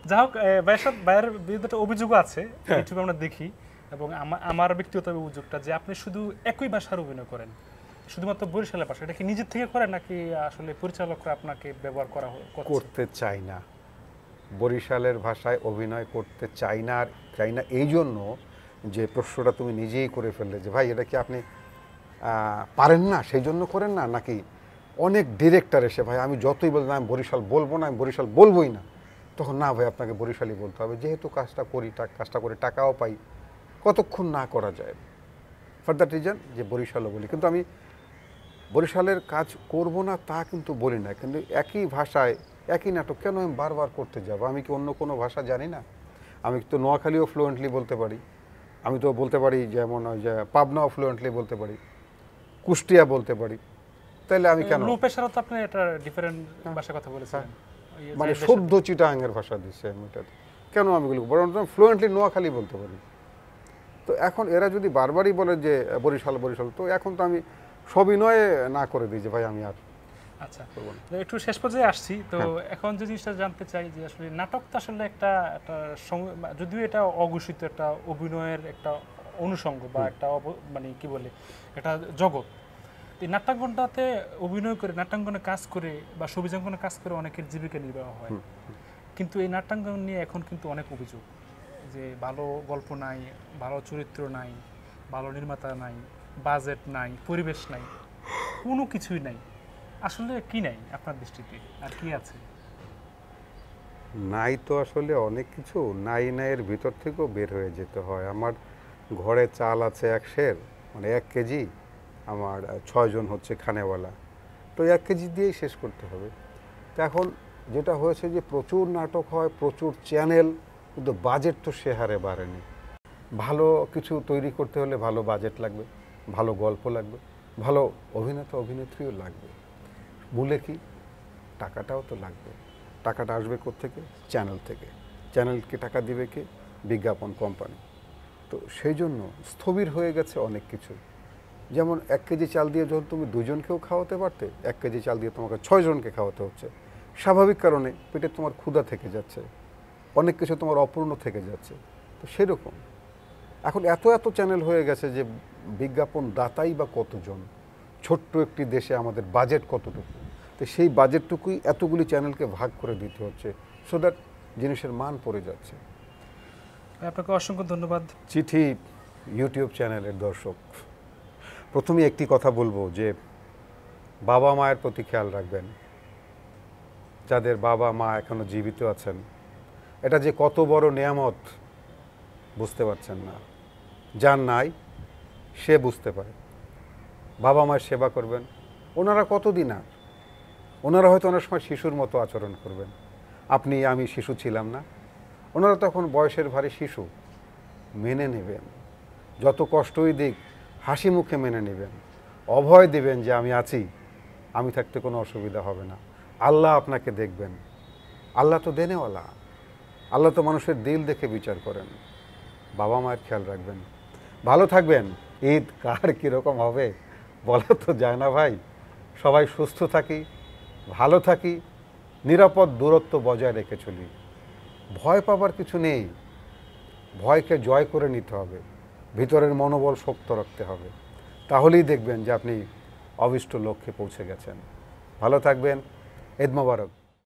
যাই হোক, ভাইয়ের বিরুদ্ধে একটা অভিযোগ আছে, ইউটিউবে আমরা দেখি, এবং আমার ব্যক্তিগত অভিযোগটা যে আপনি শুধু একই ভাষার অভিনয় করেন, শুধুমাত্র বরিশালের ভাষা। এটা কি নিজের থেকে করেন নাকি আসলে পরিচালকরা আপনাকে ব্যবহার করতে চাই না, বরিশালের ভাষায় অভিনয় করতে চাই না। আর চাই না এই জন্য যে প্রশ্নটা তুমি নিজেই করে ফেললে যে ভাই এটা কি আপনি পারেন না সেই জন্য করেন না, নাকি অনেক ডিরেক্টর এসে ভাই আমি যতই বললাম আমি বরিশাল বলবো না, আমি বরিশাল বলবোই না, তখন না ভাই আপনাকে বরিশালই বলতে হবে, যেহেতু কাজটা করি, কাজটা করে টাকাও পাই, কতক্ষণ না করা যায়। ফর দ্যাট রিজন যে বরিশালও বলি, কিন্তু আমি বরিশালের কাজ করব না তা কিন্তু বলি না, কিন্তু একই ভাষায় একই নাটক কেন আমি বারবার করতে যাব? আমি কি অন্য কোনো ভাষা জানি না? আমি তো নোয়াখালীও ফ্লুয়েন্টলি বলতে পারি, আমি তো বলতে পারি যেমন ওই যে পাবনাও ফ্লুয়েন্টলি বলতে পারি, কুষ্টিয়া বলতে পারি, তাহলে আমি কেন? রূপেশারও তো আপনি একটা ডিফারেন্ট ভাষা কথা বলেছেন, মানে শুদ্ধ চিটাগাঙ্গের ভাষা দিচ্ছে আমি এটাতে, কেন আমি বলবো? বরং ফ্লুয়েন্টলি নোয়াখালী বলতে পারি। তো এখন এরা যদি বারবারই বলে যে বরিশাল বরিশাল, তো এখন তো আমি সবিনয়ে না করে দিই যে ভাই আমি আর। আচ্ছা, একটু শেষ পর্যায়ে আসছি তো। এখন যে জিনিসটা জানতে চাই যে আসলে নাটক তো আসলে একটা যদিও এটা অঘোষিত একটা অভিনয়ের একটা অনুষঙ্গ বা একটা মানে কি বলে একটা জগৎ, এই নাট্যাঙ্গনটাতে অভিনয় করে, নাট্যাঙ্গনে কাজ করে বা ছবিজাঙ্গনে কাজ করে অনেকের জীবিকা নির্বাহ হয়, কিন্তু এই নাট্যাঙ্গন নিয়ে এখন কিন্তু অনেক অভিযোগ যে ভালো গল্প নাই, ভালো চরিত্র নাই, ভালো নির্মাতা নাই, বাজেট নাই, পরিবেশ নাই, কোনো কিছুই নাই। আসলে কি নাই আপনার দৃষ্টিতে, আর কি আছে? নাই তো আসলে অনেক কিছু নাই, নাইয়ের ভিতর থেকেও বের হয়ে যেতে হয়। আমার ঘরে চাল আছে 1 সের, মানে 1 কেজি, আমার 6 জন হচ্ছে খানেওয়ালা, তো 1 কেজি দিয়েই শেষ করতে হবে। তো এখন যেটা হয়েছে যে প্রচুর নাটক হয়, প্রচুর চ্যানেল, কিন্তু বাজেট তো সে হারে বাড়েনি। ভালো কিছু তৈরি করতে হলে ভালো বাজেট লাগবে, ভালো গল্প লাগবে, ভালো অভিনেতা অভিনেত্রীও লাগবে, মূলে কি টাকাটাও তো লাগবে। টাকাটা আসবে কোত্থেকে? চ্যানেল থেকে। চ্যানেলকে টাকা দিবে কে? বিজ্ঞাপন কোম্পানি। তো সেই জন্য স্থবির হয়ে গেছে অনেক কিছু। যেমন 1 কেজি চাল দিয়ে যখন তুমি 2 জনকেও খাওয়াতে পারতে, 1 কেজি চাল দিয়ে তোমাকে 6 জনকে খাওয়াতে হচ্ছে। স্বাভাবিক কারণে পেটে তোমার ক্ষুধা থেকে যাচ্ছে, অনেক কিছু তোমার অপূর্ণ থেকে যাচ্ছে। তো সেরকম এখন এত এত চ্যানেল হয়ে গেছে যে বিজ্ঞাপন দাতাই বা কতজন, ছোট্ট একটি দেশে আমাদের বাজেট কতটুকু, তো সেই বাজেটটুকুই এতগুলি চ্যানেলকে ভাগ করে দিতে হচ্ছে, সো দ্যাট জিনিসের মান পড়ে যাচ্ছে। আপনাকে অসংখ্য ধন্যবাদ। চিঠি ইউটিউব চ্যানেলের দর্শক, প্রথমে একটি কথা বলবো যে বাবা মায়ের প্রতি খেয়াল রাখবেন। যাদের বাবা মা এখনো জীবিত আছেন, এটা যে কত বড় নেয়ামত বুঝতে পারছেন না। যার নাই সে বুঝতে পারে। বাবা মায়ের সেবা করবেন, ওনারা কতদিন আর, ওনারা হয়তো অনেক সময় শিশুর মতো আচরণ করবেন। আপনি আমি শিশু ছিলাম না, ওনারা তখন বয়সের ভারী শিশু, মেনে নেবেন। যত কষ্টই দিক হাসি মুখে মেনে নেবেন, অভয় দেবেন যে আমি আছি, আমি থাকতে কোনো অসুবিধা হবে না। আল্লাহ আপনাকে দেখবেন, আল্লাহ তো দেনেওয়ালা, আল্লাহ তো মানুষের দিল দেখে বিচার করেন। বাবা মায়ের খেয়াল রাখবেন, ভালো থাকবেন। ঈদ কার কীরকম হবে বলা তো যায় না ভাই। সবাই সুস্থ থাকি, ভালো থাকি, নিরাপদ দূরত্ব বজায় রেখে চলি। ভয় পাবার কিছু নেই, ভয়কে জয় করে নিতে হবে, ভিতরের মনোবল শক্ত রাখতে হবে, তাহলেই দেখবেন যে আপনি অভিষ্ট লক্ষ্যে পৌঁছে গেছেন। ভালো থাকবেন, ঈদ মোবারক।